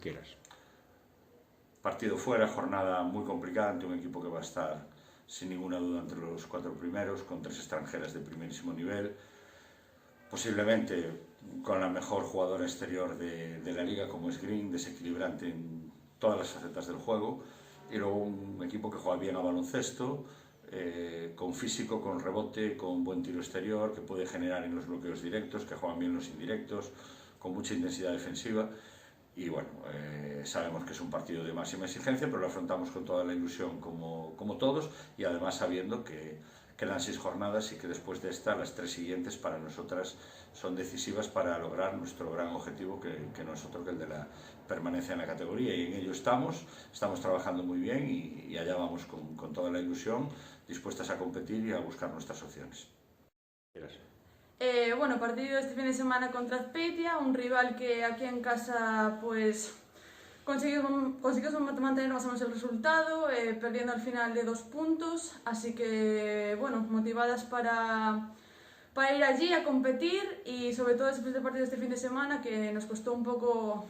quieras. Partido fuera, jornada muy complicada ante un equipo que va a estar sin ninguna duda entre los 4 primeros, con 3 extranjeras de primerísimo nivel, posiblemente con la mejor jugadora exterior de la liga como es Green, desequilibrante en todas las facetas del juego, y luego un equipo que juega bien a baloncesto, con físico, con rebote, con buen tiro exterior, que puede generar en los bloqueos directos, que juegan bien los indirectos, con mucha intensidad defensiva. Y bueno, sabemos que es un partido de máxima exigencia, pero lo afrontamos con toda la ilusión como todos, y además sabiendo que quedan 6 jornadas y que después de esta, las 3 siguientes para nosotras son decisivas para lograr nuestro gran objetivo, que no es otro que el de la permanencia en la categoría, y en ello estamos trabajando muy bien y allá vamos con toda la ilusión, dispuestas a competir y a buscar nuestras opciones. Gracias. Bueno, partido este fin de semana contra Azpeitia, un rival que aquí en casa pues consiguió mantener más o menos el resultado, perdiendo al final de 2 puntos, así que bueno, motivadas para ir allí a competir, y sobre todo después del partido de este fin de semana, que nos costó un poco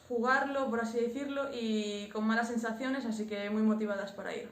jugarlo, por así decirlo, y con malas sensaciones, así que muy motivadas para ir.